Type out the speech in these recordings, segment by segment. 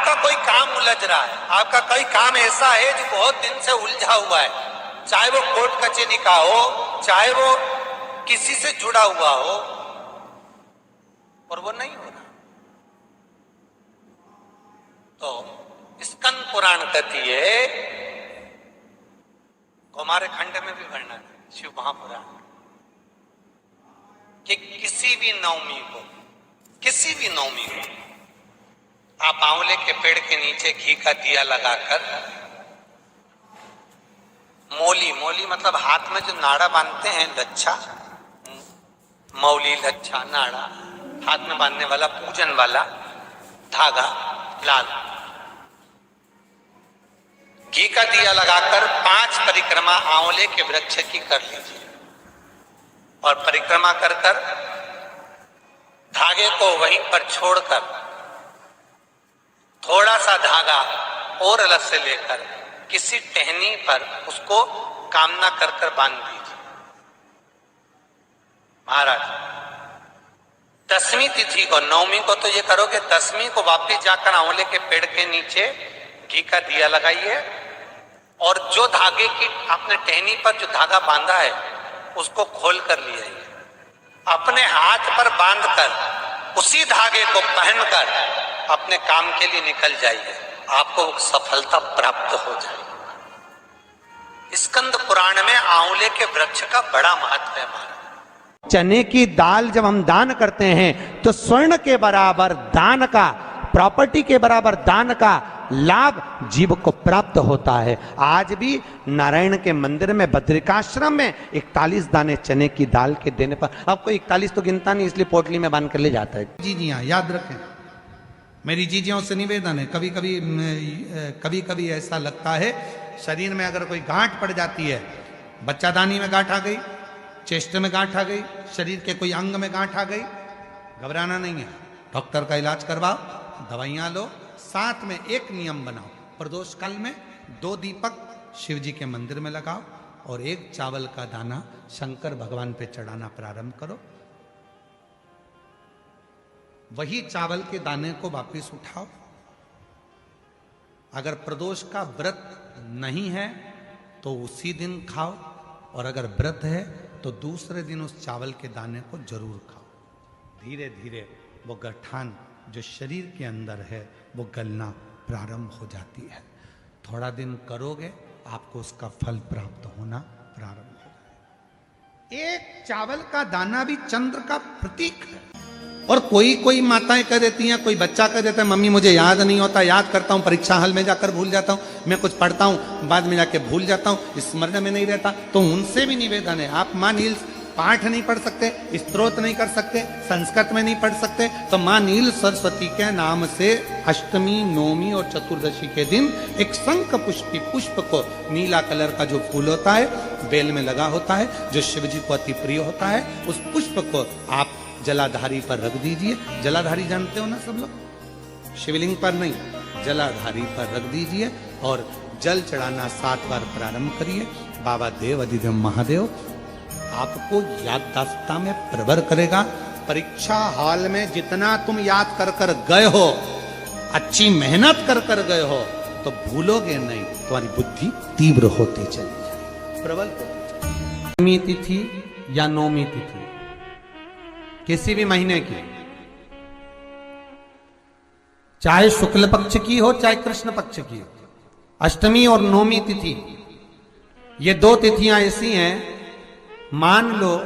आपका कोई काम उलझ रहा है, आपका कोई काम ऐसा है जो बहुत दिन से उलझा हुआ है, चाहे वो कोर्ट कचहरी का हो, चाहे वो किसी से जुड़ा हुआ हो, और वो नहीं हो रहा, तो स्कंद पुराण कहती है, हमारे खंड में भी वर्णन है शिव महापुराण, कि किसी भी नवमी को आप आंवले के पेड़ के नीचे घी का दिया लगाकर, मौली मतलब हाथ में जो नाड़ा बांधते हैं, लच्छा, मौली, लच्छा, नाड़ा, हाथ में बांधने वाला पूजन वाला धागा लाल, घी का दिया लगाकर 5 परिक्रमा आंवले के वृक्ष की कर लीजिए, और परिक्रमा कर धागे को वहीं पर छोड़कर थोड़ा सा धागा और अलग से लेकर किसी टहनी पर उसको कामना कर बांध दीजिए। महाराज 10वीं तिथि को, 9वीं को तो ये करोगे, 10वीं को वापिस जाकर आंवले के पेड़ के नीचे घी का दिया लगाइए, और जो धागे की आपने टहनी पर जो धागा बांधा है उसको खोल कर ले आइए, अपने हाथ पर बांधकर उसी धागे को पहनकर अपने काम के लिए निकल जाइए, आपको सफलता प्राप्त हो जाएगी। स्कंद पुराण में आंवले के वृक्ष का बड़ा महत्व है। महाराज चने की दाल जब हम दान करते हैं तो स्वर्ण के बराबर दान का, प्रॉपर्टी के बराबर दान का लाभ जीव को प्राप्त होता है। आज भी नारायण के मंदिर में बद्रिकाश्रम में 41 दाने चने की दाल के देने पर, आपको 41 तो गिनता नहीं इसलिए पोटली में बांध कर ले जाता है। जी हाँ, याद रखें, मेरी जीजियों से निवेदन है, कभी कभी ऐसा लगता है शरीर में अगर कोई गांठ पड़ जाती है, बच्चादानी में गांठ आ गई, चेस्ट में गांठ आ गई, शरीर के कोई अंग में गांठ आ गई, घबराना नहीं है, डॉक्टर का इलाज करवाओ, दवाइयां लो, साथ में एक नियम बनाओ, प्रदोष काल में 2 दीपक शिव जी के मंदिर में लगाओ और 1 चावल का दाना शंकर भगवान पे चढ़ाना प्रारंभ करो। वही चावल के दाने को वापिस उठाओ। अगर प्रदोष का व्रत नहीं है तो उसी दिन खाओ, और अगर व्रत है तो दूसरे दिन उस चावल के दाने को जरूर खाओ। धीरे धीरे वो गठान जो शरीर के अंदर है वो गलना प्रारंभ हो जाती है। थोड़ा दिन करोगे आपको उसका फल प्राप्त होना प्रारंभ हो जाएगा। 1 चावल का दाना भी चंद्र का प्रतीक है। और कोई माताएं कह देती हैं, कोई बच्चा कह देता है, मम्मी मुझे याद नहीं होता, याद करता हूँ परीक्षा हॉल में जाकर भूल जाता हूँ, मैं कुछ पढ़ता हूँ बाद में जाके भूल जाता हूँ, स्मरण में नहीं रहता। तो उनसे भी निवेदन है, आप माँ नील पाठ नहीं पढ़ सकते, स्तोत्र नहीं कर सकते, संस्कृत में नहीं पढ़ सकते, तो माँ नील सरस्वती के नाम से अष्टमी, नवमी और चतुर्दशी के दिन एक शंख पुष्पी पुष्प को, नीला कलर का जो फूल होता है बेल में लगा होता है, जो शिव जी को अति प्रिय होता है, उस पुष्प को आप जलाधारी पर रख दीजिए। जलाधारी जानते हो ना सब लोग, शिवलिंग पर नहीं, जलाधारी पर रख दीजिए और जल चढ़ाना 7 बार प्रारंभ करिए। बाबा देव अधिदेव महादेव आपको याददाश्तता में प्रवर करेगा। परीक्षा हॉल में जितना तुम याद कर कर गए हो, अच्छी मेहनत कर कर गए हो, तो भूलोगे नहीं, तुम्हारी बुद्धि तीव्र होती चली जाए, प्रबल होती। तिथि या नौमी तिथि किसी भी महीने की, चाहे शुक्ल पक्ष की हो चाहे कृष्ण पक्ष की हो, अष्टमी और नौमी तिथि, ये 2 तिथियां ऐसी हैं, मान लो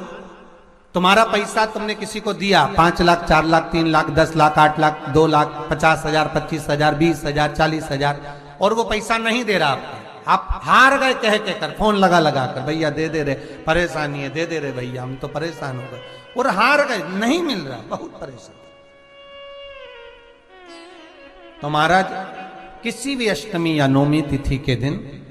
तुम्हारा पैसा तुमने किसी को दिया, 5 लाख, 4 लाख, 3 लाख, 10 लाख, 8 लाख, 2 लाख, 50,000, 25,000, 20,000, 40,000, और वो पैसा नहीं दे रहा आपको, आप हार गए कह के कर, फोन लगा कर, भैया दे दे रे, परेशानी है, दे दे रे भैया, हम तो परेशान हो गए, और हार गए, नहीं मिल रहा, बहुत परेशान। तो महाराज किसी भी अष्टमी या नौमी तिथि के दिन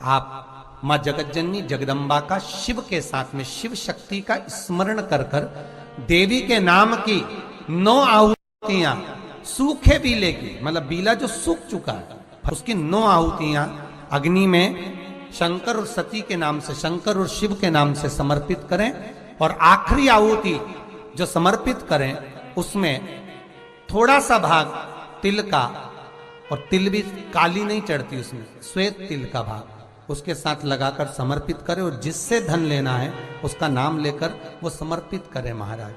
आप मां जगतजननी जगदम्बा का शिव के साथ में, शिव शक्ति का स्मरण कर कर देवी के नाम की 9 आहुतियां, सूखे बीले की, मतलब बीला जो सूख चुका है, उसकी 9 आहुतियां अग्नि में शंकर और सती के नाम से, शंकर और शिव के नाम से समर्पित करें, और आखिरी आहुति जो समर्पित करें उसमें थोड़ा सा भाग तिल का और तिल भी काली नहीं चढ़ती उसमें, श्वेत तिल का भाग उसके साथ लगाकर समर्पित करे, और जिससे धन लेना है उसका नाम लेकर वो समर्पित करे महाराज,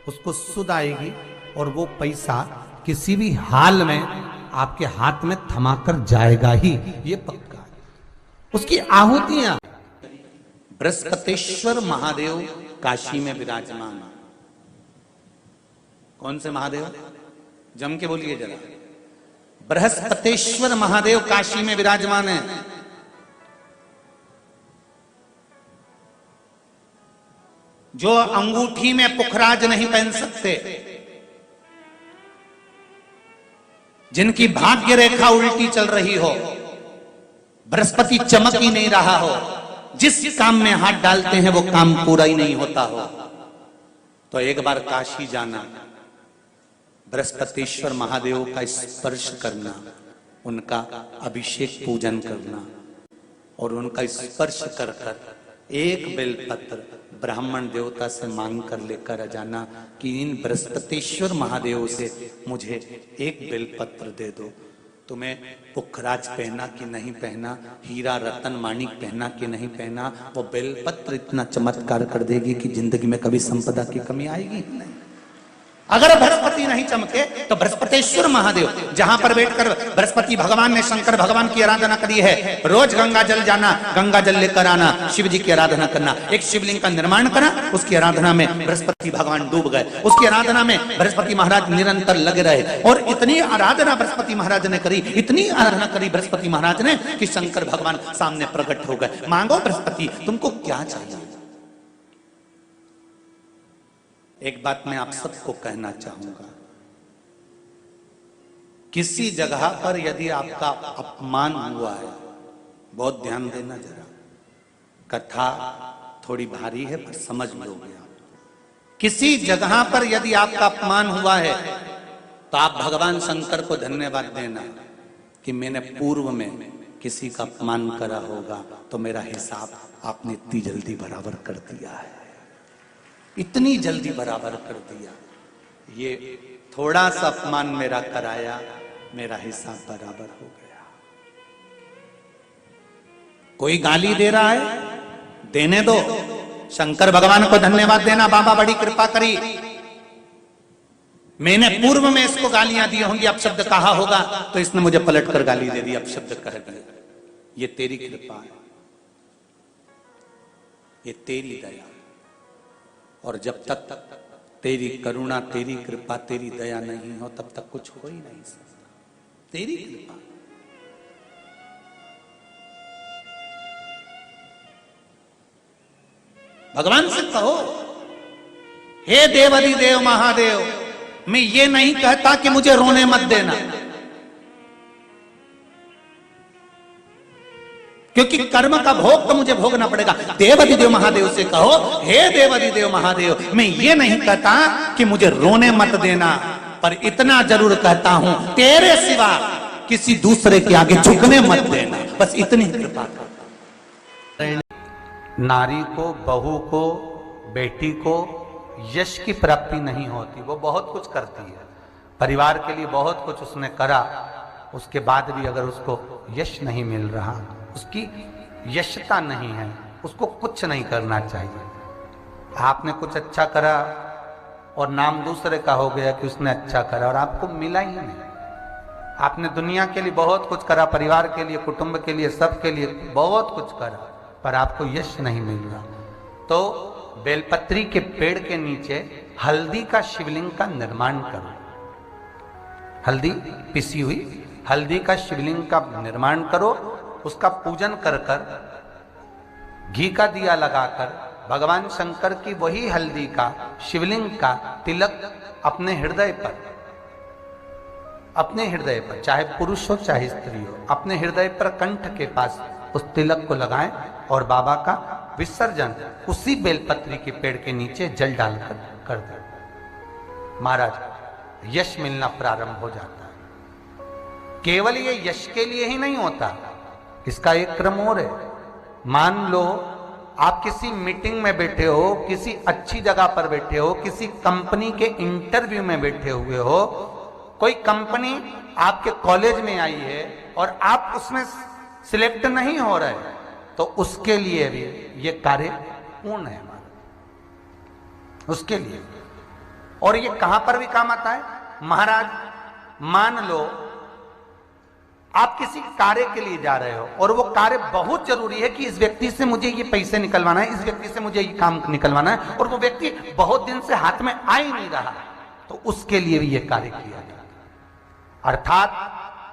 उसको सुध आएगी और वो पैसा किसी भी हाल में आपके हाथ में थमाकर जाएगा ही, ये पक्का है। उसकी आहुतियां। बृहस्पतेश्वर महादेव काशी में विराजमान। कौन से महादेव? जम के बोलिए जरा। बृहस्पतेश्वर महादेव काशी में विराजमान है। जो अंगूठी में पुखराज नहीं पहन सकते, जिनकी भाग्य रेखा उल्टी चल रही हो, बृहस्पति चमक ही नहीं रहा हो, जिस काम में हाथ डालते हैं वो काम पूरा ही नहीं होता हो, तो एक बार काशी जाना, बृहस्पतिश्वर महादेव का स्पर्श करना, उनका अभिषेक पूजन करना और उनका स्पर्श कर कर एक बेलपत्र ब्राह्मण देवता से मांग कर लेकर जाना कि इन बृहस्पतिश्वर महादेव से मुझे एक बेलपत्र दे दो। तुम्हें पुखराज पहना कि नहीं पहना, हीरा रतन माणिक पहना कि नहीं पहना, वो बेलपत्र इतना चमत्कार कर देगी कि जिंदगी में कभी संपदा की कमी आएगी नहीं। अगर बृहस्पति नहीं चमके तो बृहस्पतिश्वर महादेव, जहां पर बैठकर बृहस्पति भगवान ने शंकर भगवान की आराधना करी है, रोज गंगा जल जाना, गंगा जल लेकर आना, शिव जी की आराधना करना, एक शिवलिंग का निर्माण करा, उसकी आराधना में बृहस्पति भगवान डूब गए, उसकी आराधना में बृहस्पति महाराज निरंतर लगे रहे, और इतनी आराधना बृहस्पति महाराज ने करी, इतनी आराधना करी बृहस्पति महाराज ने कि शंकर भगवान सामने प्रकट हो गए। मांगो बृहस्पति, तुमको क्या चाहिए? एक बात मैं आप सबको कहना चाहूंगा, किसी जगह पर यदि आपका अपमान हुआ है, बहुत ध्यान देना जरा, कथा थोड़ी भारी है पर समझ लोगे आप। किसी जगह पर यदि आपका अपमान हुआ है तो आप भगवान शंकर को धन्यवाद देना कि मैंने पूर्व में किसी का अपमान करा होगा तो मेरा हिसाब आपने इतनी जल्दी बराबर कर दिया है, इतनी जल्दी बराबर कर दिया। ये थोड़ा सा अपमान मेरा कराया, मेरा हिसाब बराबर हो गया। कोई गाली दे रहा है, देने दो, शंकर भगवान को धन्यवाद देना, बाबा बड़ी कृपा करी, मैंने पूर्व में इसको गालियां दी होंगी, अपशब्द कहा होगा तो इसने मुझे पलट कर गाली दे दी, अपशब्द कह दिया। ये तेरी कृपा है, ये तेरी दया, और जब तक तेरी करुणा, तेरी कृपा, तेरी दया नहीं हो तब तक कुछ हो ही नहीं सकता। तेरी कृपा। भगवान से कहो, हे देवाधिदेव महादेव, मैं ये नहीं कहता कि मुझे रोने मत देना, क्योंकि कर्म का भोग तो मुझे भोगना पड़ेगा। देवाधिदेव महादेव से कहो, हे देवाधिदेव महादेव, मैं ये नहीं कहता कि मुझे रोने मत देना, पर इतना जरूर कहता हूं, तेरे सिवा किसी दूसरे के आगे झुकने मत देना, बस इतनी कृपा कर। नारी को, बहू को, बेटी को यश की प्राप्ति नहीं होती, वो बहुत कुछ करती है, परिवार के लिए बहुत कुछ उसने करा, उसके बाद भी अगर उसको यश नहीं मिल रहा, उसकी यशता नहीं है, उसको कुछ नहीं करना चाहिए। आपने कुछ अच्छा करा और नाम दूसरे का हो गया कि उसने अच्छा करा और आपको मिला ही नहीं। आपने दुनिया के लिए बहुत कुछ करा, परिवार के लिए, कुटुंब के लिए, सबके लिए बहुत कुछ करा, पर आपको यश नहीं मिल रहा, तो बेलपत्री के पेड़ के नीचे हल्दी का शिवलिंग का निर्माण करो। हल्दी, पिसी हुई हल्दी का शिवलिंग का निर्माण करो, उसका पूजन कर कर, घी का दिया लगाकर भगवान शंकर की वही हल्दी का शिवलिंग का तिलक अपने हृदय पर, चाहे पुरुष हो चाहे स्त्री हो, अपने हृदय पर कंठ के पास उस तिलक को लगाएं और बाबा का विसर्जन उसी बेलपत्री के पेड़ के नीचे जल डालकर कर दें। महाराज, यश मिलना प्रारंभ हो जाता है। केवल ये यश के लिए ही नहीं होता, इसका एक क्रम और है। मान लो आप किसी मीटिंग में बैठे हो, किसी अच्छी जगह पर बैठे हो, किसी कंपनी के इंटरव्यू में बैठे हुए हो, कोई कंपनी आपके कॉलेज में आई है और आप उसमें सिलेक्ट नहीं हो रहे, तो उसके लिए भी ये कार्य पूर्ण है हमारा, उसके लिए। और ये कहां पर भी काम आता है महाराज, मान लो आप किसी कार्य के लिए जा रहे हो और वो कार्य बहुत जरूरी है कि इस व्यक्ति से मुझे ये पैसे निकलवाना है, इस व्यक्ति से मुझे ये काम निकलवाना है, और वो व्यक्ति बहुत दिन से हाथ में आ ही नहीं रहा, तो उसके लिए भी ये कार्य किया जाता है। अर्थात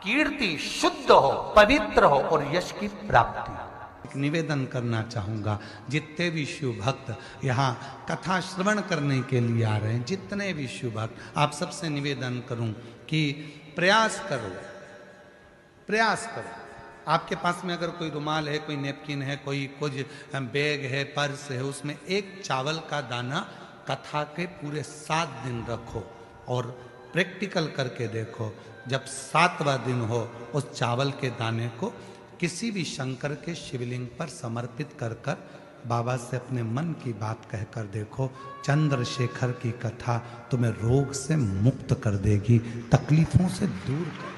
कीर्ति शुद्ध हो, पवित्र हो और यश की प्राप्ति। निवेदन करना चाहूंगा, जितने भी शिव भक्त यहाँ कथा श्रवण करने के लिए आ रहे हैं, जितने भी शिव भक्त, आप सबसे निवेदन करूं कि प्रयास करो, प्रयास करो। आपके पास में अगर कोई रुमाल है, कोई नेपकिन है, कोई कुछ बैग है, पर्स है, उसमें एक चावल का दाना कथा के पूरे 7 दिन रखो और प्रैक्टिकल करके देखो। जब 7वां दिन हो, उस चावल के दाने को किसी भी शंकर के शिवलिंग पर समर्पित कर कर बाबा से अपने मन की बात कहकर देखो, चंद्रशेखर की कथा तुम्हें रोग से मुक्त कर देगी, तकलीफों से दूर कर।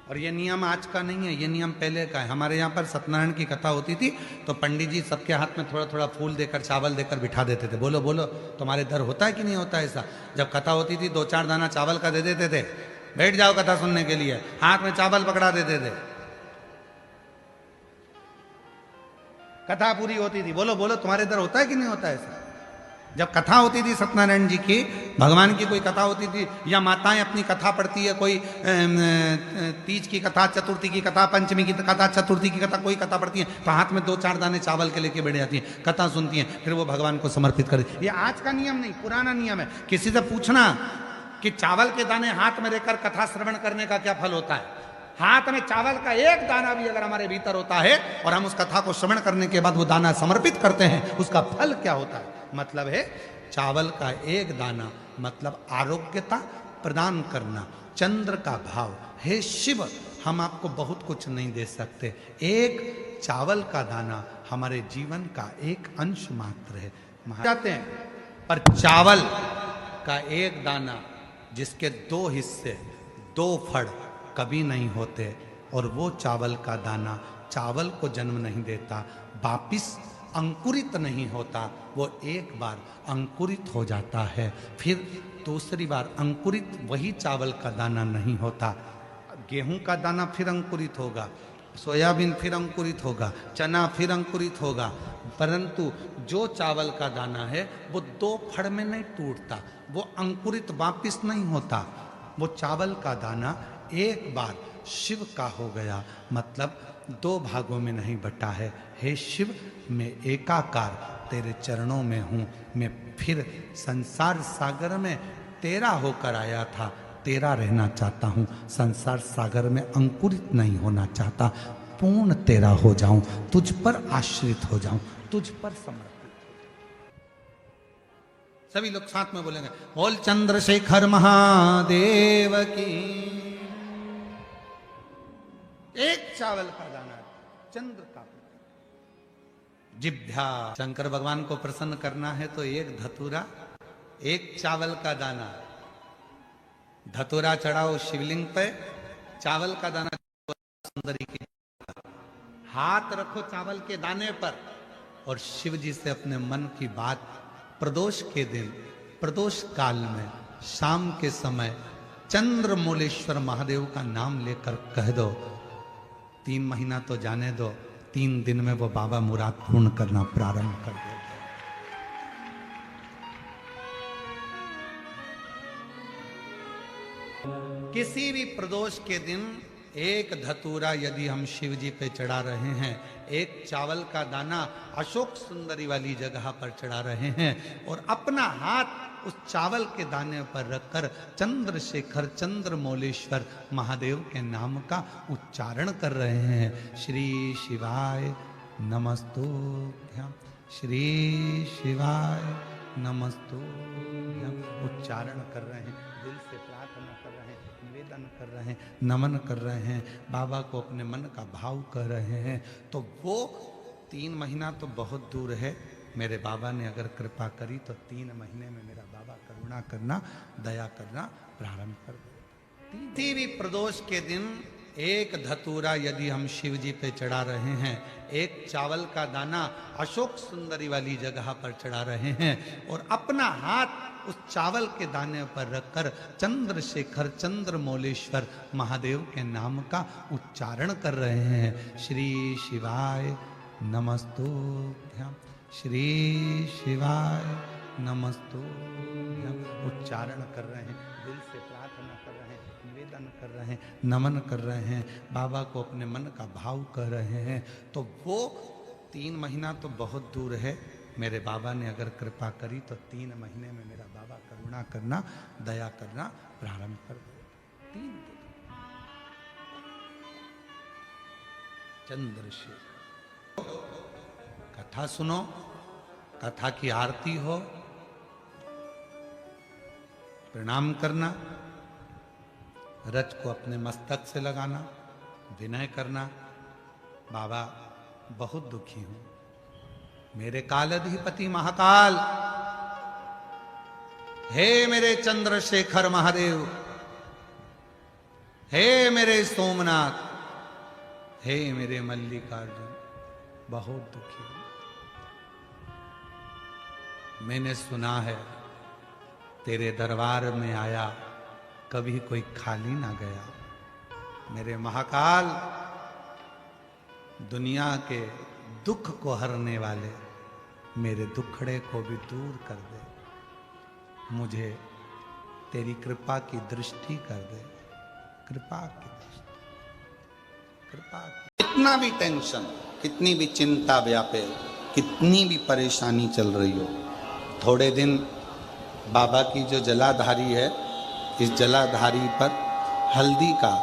और ये नियम आज का नहीं है, ये नियम पहले का है। हमारे यहाँ पर सत्यनारायण की कथा होती थी तो पंडित जी सबके हाथ में थोड़ा थोड़ा फूल देकर, चावल देकर बिठा देते थे। बोलो बोलो, तुम्हारे दर होता है कि नहीं होता ऐसा? जब कथा होती थी 2-4 दाना चावल का दे देते थे, बैठ जाओ कथा सुनने के लिए, हाथ में चावल पकड़ा देते थे, कथा पूरी होती थी। बोलो बोलो, तुम्हारे इधर होता है कि नहीं होता है ऐसा? जब कथा होती थी सत्यनारायण जी की, भगवान की कोई कथा होती थी, या माताएं अपनी कथा पढ़ती है, कोई तीज की कथा, चतुर्थी की कथा, पंचमी की कथा, चतुर्थी की कथा, कोई कथा पढ़ती है, तो हाथ में 2-4 दाने चावल के लेके बैठ जाती हैं, कथा सुनती हैं, फिर वो भगवान को समर्पित कर दी। ये आज का नियम नहीं, पुराना नियम है। किसी से पूछना कि चावल के दाने हाथ में लेकर कथा श्रवण करने का क्या फल होता है? हाथ में चावल का एक दाना भी अगर हमारे भीतर होता है और हम उस कथा को श्रवण करने के बाद वो दाना समर्पित करते हैं, उसका फल क्या होता है? मतलब है चावल का एक दाना मतलब आरोग्यता प्रदान करना, चंद्र का भाव। हे शिव, हम आपको बहुत कुछ नहीं दे सकते, एक चावल का दाना हमारे जीवन का एक अंश मात्र है। जाते हैं पर चावल का एक दाना जिसके 2 हिस्से, 2 फड़ कभी नहीं होते, और वो चावल का दाना चावल को जन्म नहीं देता, वापिस अंकुरित नहीं होता, वो एक बार अंकुरित हो जाता है, फिर दूसरी बार अंकुरित वही चावल का दाना नहीं होता। गेहूं का दाना फिर अंकुरित होगा, सोयाबीन फिर अंकुरित होगा, चना फिर अंकुरित होगा, परंतु जो चावल का दाना है वो 2 फड़ में नहीं टूटता, वो अंकुरित वापिस नहीं होता। वो चावल का दाना एक बार शिव का हो गया, मतलब 2 भागों में नहीं बटा है। हे शिव, मैं एकाकार तेरे चरणों में हूँ, मैं फिर संसार सागर में तेरा होकर आया था, तेरा रहना चाहता हूँ, संसार सागर में अंकुरित नहीं होना चाहता, पूर्ण तेरा हो जाऊं, तुझ पर आश्रित हो जाऊं, तुझ पर समर्पित। सभी लोग साथ में बोलेंगे, बोल चंद्रशेखर महादेव की। एक चावल का दाना चंद्र का, जिभ्या। शंकर भगवान को प्रसन्न करना है तो एक धतूरा, एक चावल का दाना, धतूरा चढ़ाओ शिवलिंग पे, चावल का दाना सुंदरी की, हाथ रखो चावल के दाने पर और शिव जी से अपने मन की बात प्रदोष के दिन, प्रदोष काल में, शाम के समय चंद्रमौलेश्वर महादेव का नाम लेकर कह दो। 3 महीना तो जाने दो, 3 दिन में वो बाबा मुराद पूर्ण करना प्रारंभ कर दे। किसी भी प्रदोष के दिन एक धतूरा यदि हम शिव जी पे चढ़ा रहे हैं, एक चावल का दाना अशोक सुंदरी वाली जगह पर चढ़ा रहे हैं और अपना हाथ उस चावल के दाने पर रखकर चंद्रशेखर चंद्रमौलेश्वर महादेव के नाम का उच्चारण कर रहे हैं। श्री शिवाय नमस्तुभ्यं, श्री शिवाय नमस्तुभ्यं उच्चारण कर रहे हैं, दिल से प्रार्थना कर रहे हैं, निवेदन कर रहे हैं, नमन कर रहे हैं, बाबा को अपने मन का भाव कर रहे हैं। तो वो 3 महीना तो बहुत दूर है, मेरे बाबा ने अगर कृपा करी तो 3 महीने में मेरा बाबा करुणा करना, दया करना प्रारंभ कर दे। किसी भी प्रदोष के दिन एक धतूरा यदि हम शिव जी पे चढ़ा रहे हैं, एक चावल का दाना अशोक सुंदरी वाली जगह पर चढ़ा रहे हैं और अपना हाथ उस चावल के दाने पर रखकर चंद्रशेखर चंद्रमौलेश्वर महादेव के नाम का उच्चारण कर रहे हैं। श्री शिवाय नमस्तुभ्यं, श्री शिवाय नमस्तुभ्यं उच्चारण कर रहे हैं, दिल से प्रार्थना कर रहे हैं, निवेदन कर रहे हैं, नमन कर रहे हैं, बाबा को अपने मन का भाव कर रहे हैं। तो वो 3 महीना तो बहुत दूर है, मेरे बाबा ने अगर कृपा करी तो 3 महीने में मेरा बाबा करुणा करना, दया करना प्रारंभ कर दे। 3 दिन चंद्रशेखर, कथा सुनो, कथा की आरती हो, प्रणाम करना, रज को अपने मस्तक से लगाना, विनय करना, बाबा बहुत दुखी हूं, मेरे कालाधिपति महाकाल, हे मेरे चंद्रशेखर महादेव, हे मेरे सोमनाथ, हे मेरे मल्लिकार्जुन, बहुत दुखी हूं। मैंने सुना है तेरे दरबार में आया कभी कोई खाली ना गया। मेरे महाकाल, दुनिया के दुख को हरने वाले मेरे दुखड़े को भी दूर कर दे, मुझे तेरी कृपा की दृष्टि कर दे, कृपा की दृष्टि, कृपा की। कितना भी टेंशन, कितनी भी चिंता व्यापे, कितनी भी परेशानी चल रही हो, थोड़े दिन बाबा की जो जलाधारी है, इस जलाधारी पर हल्दी का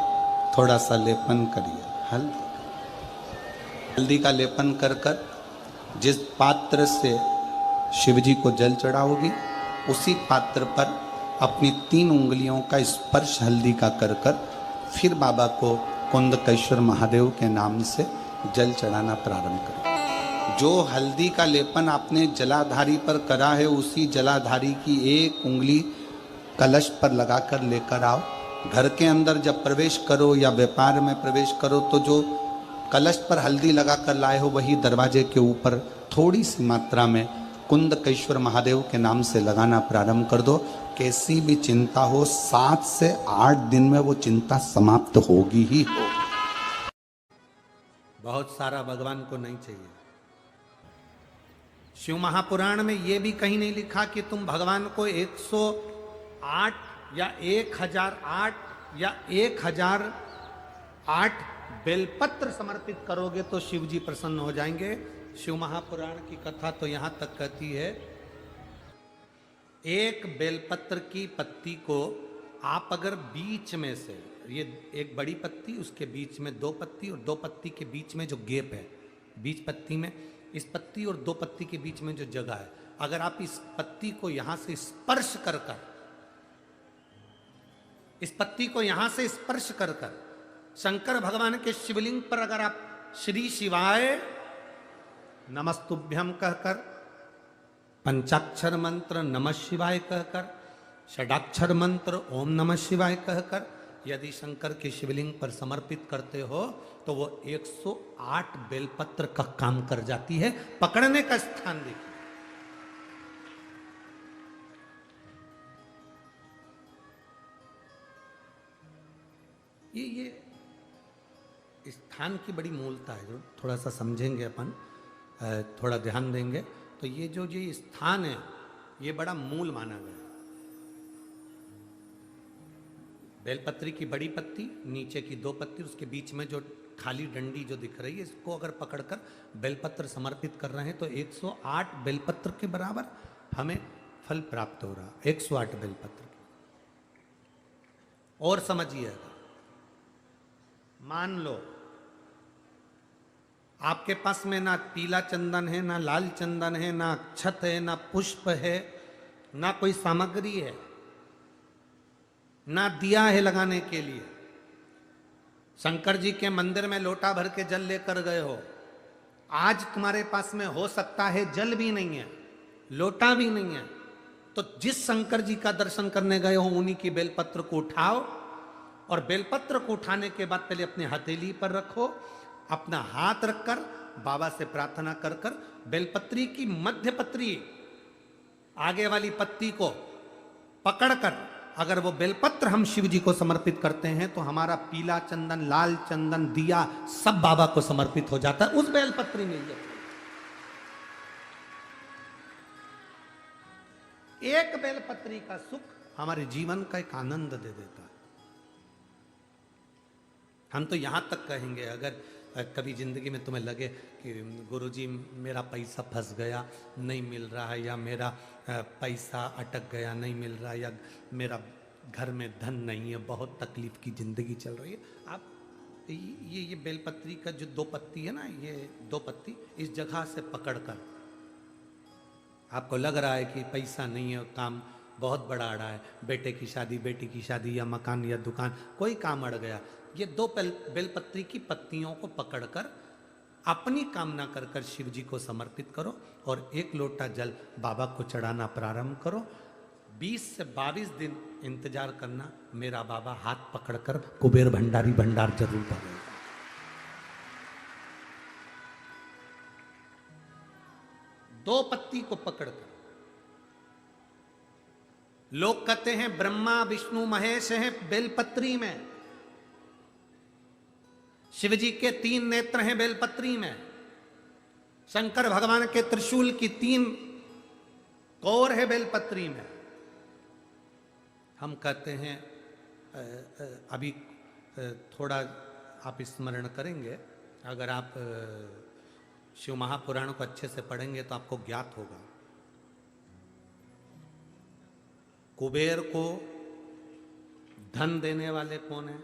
थोड़ा सा लेपन करिए। हल्दी का लेपन कर कर जिस पात्र से शिवजी को जल चढ़ाओगी, उसी पात्र पर अपनी 3 उंगलियों का स्पर्श हल्दी का कर कर फिर बाबा को कुंदकेश्वर महादेव के नाम से जल चढ़ाना प्रारंभ करें। जो हल्दी का लेपन आपने जलाधारी पर करा है, उसी जलाधारी की 1 उंगली कलश पर लगाकर लेकर आओ। घर के अंदर जब प्रवेश करो या व्यापार में प्रवेश करो, तो जो कलश पर हल्दी लगाकर लाए हो, वही दरवाजे के ऊपर थोड़ी सी मात्रा में कुंदकेश्वर महादेव के नाम से लगाना प्रारंभ कर दो। कैसी भी चिंता हो, 7 से 8 दिन में वो चिंता समाप्त होगी ही हो। बहुत सारा भगवान को नहीं चाहिए। शिव महापुराण में यह भी कहीं नहीं लिखा कि तुम भगवान को 108 या 1008 या 1008 बेलपत्र समर्पित करोगे तो शिव जी प्रसन्न हो जाएंगे। शिव महापुराण की कथा तो यहां तक कहती है, 1 बेलपत्र की पत्ती को आप अगर बीच में से, ये एक बड़ी पत्ती, उसके बीच में 2 पत्ती और 2 पत्ती के बीच में जो गैप है, बीच पत्ती में, इस पत्ती और 2 पत्ती के बीच में जो जगह है, अगर आप इस पत्ती को यहां से स्पर्श कर कर, इस पत्ती को यहां से स्पर्श कर कर शंकर भगवान के शिवलिंग पर अगर आप श्री शिवाय नमस्तुभ्यम कहकर, पंचाक्षर मंत्र नमः शिवाय कहकर, षडाक्षर मंत्र ओम नमः शिवाय कहकर यदि शंकर के शिवलिंग पर समर्पित करते हो, तो वो 108 बेलपत्र का काम कर जाती है। पकड़ने का स्थान देखिए, ये स्थान की बड़ी मूलता है, जो थोड़ा सा समझेंगे अपन, थोड़ा ध्यान देंगे तो ये जो ये स्थान है, ये बड़ा मूल माना गया। बेलपत्री की बड़ी पत्ती, नीचे की 2 पत्ती, उसके बीच में जो खाली डंडी जो दिख रही है, इसको अगर पकड़कर बेलपत्र समर्पित कर रहे हैं तो 108 बेलपत्र के बराबर हमें फल प्राप्त हो रहा, 108 बेलपत्र। और समझिएगा, मान लो आपके पास में ना पीला चंदन है, ना लाल चंदन है, ना अक्षत है, ना पुष्प है, ना कोई सामग्री है, ना दिया है लगाने के लिए। शंकर जी के मंदिर में लोटा भर के जल लेकर गए हो, आज तुम्हारे पास में हो सकता है जल भी नहीं है, लोटा भी नहीं है, तो जिस शंकर जी का दर्शन करने गए हो उन्हीं की बेलपत्र को उठाओ, और बेलपत्र को उठाने के बाद पहले अपने हथेली पर रखो, अपना हाथ रखकर बाबा से प्रार्थना कर कर बेलपत्री की मध्य पत्री आगे वाली पत्ती को पकड़कर अगर वो बेलपत्र हम शिव जी को समर्पित करते हैं तो हमारा पीला चंदन, लाल चंदन, दिया सब बाबा को समर्पित हो जाता है उस बेलपत्री में। एक बेलपत्री का सुख हमारे जीवन का एक आनंद दे देता है। हम तो यहां तक कहेंगे, अगर कभी जिंदगी में तुम्हें लगे कि गुरुजी मेरा पैसा फंस गया नहीं मिल रहा है, या मेरा पैसा अटक गया नहीं मिल रहा है, या मेरा घर में धन नहीं है, बहुत तकलीफ की जिंदगी चल रही है, आप ये बेलपत्री का जो 2 पत्ती है ना, ये 2 पत्ती इस जगह से पकड़कर, आपको लग रहा है कि पैसा नहीं है, काम बहुत बड़ा अड़ा है, बेटे की शादी, बेटी की शादी, या मकान या दुकान, कोई काम अड़ गया, ये 2 बेलपत्री की पत्तियों को पकड़कर अपनी कामना कर कर शिव जी को समर्पित करो और 1 लोटा जल बाबा को चढ़ाना प्रारंभ करो। 20 से 22 दिन इंतजार करना, मेरा बाबा हाथ पकड़कर कुबेर भंडारी भंडार जरूर भरेगा। दो पत्ती को पकड़कर, लोग कहते हैं ब्रह्मा विष्णु महेश हैं बेलपत्री में, शिव जी के 3 नेत्र हैं बेलपत्री में, शंकर भगवान के त्रिशूल की 3 कोर है बेलपत्री में। हम कहते हैं अभी थोड़ा आप स्मरण करेंगे, अगर आप शिव महापुराण को अच्छे से पढ़ेंगे तो आपको ज्ञात होगा, कुबेर को धन देने वाले कौन है?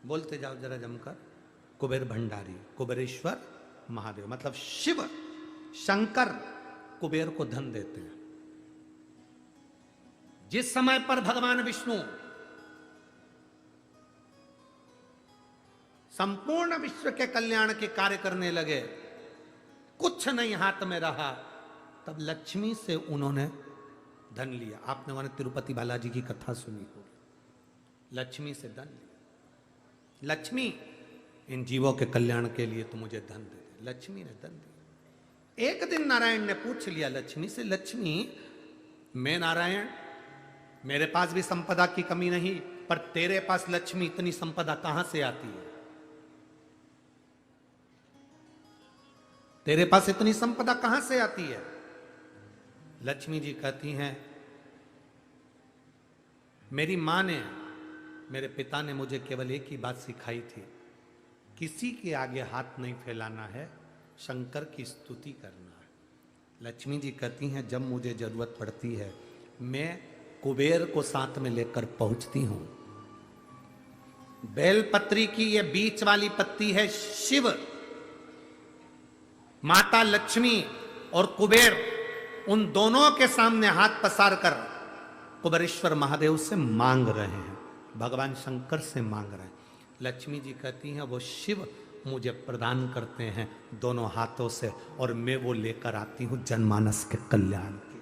बोलते जाओ जरा जमकर, कुबेर भंडारी, कुबेरेश्वर महादेव, मतलब शिव शंकर कुबेर को धन देते हैं। जिस समय पर भगवान विष्णु संपूर्ण विश्व के कल्याण के कार्य करने लगे, कुछ नहीं हाथ में रहा, तब लक्ष्मी से उन्होंने धन लिया। आपने उन्होंने तिरुपति बालाजी की कथा सुनी होगी, लक्ष्मी से धन लिया। लक्ष्मी इन जीवों के कल्याण के लिए तो मुझे धन दे दे, लक्ष्मी ने धन दिया। एक दिन नारायण ने पूछ लिया लक्ष्मी से, लक्ष्मी मैं नारायण, मेरे पास भी संपदा की कमी नहीं, पर तेरे पास लक्ष्मी इतनी संपदा कहां से आती है? तेरे पास इतनी संपदा कहां से आती है? लक्ष्मी जी कहती हैं, मेरी मां ने, मेरे पिता ने मुझे केवल एक ही बात सिखाई थी, किसी के आगे हाथ नहीं फैलाना है, शंकर की स्तुति करना है। लक्ष्मी जी कहती हैं, जब मुझे जरूरत पड़ती है मैं कुबेर को साथ में लेकर पहुंचती हूं। बेलपत्री की ये बीच वाली पत्ती है शिव, माता लक्ष्मी और कुबेर, उन दोनों के सामने हाथ पसार कर कुबेरेश्वर महादेव से मांग रहे हैं, भगवान शंकर से मांग रहे हैं। लक्ष्मी जी कहती हैं, वो शिव मुझे प्रदान करते हैं दोनों हाथों से, और मैं वो लेकर आती हूं जनमानस के कल्याण के।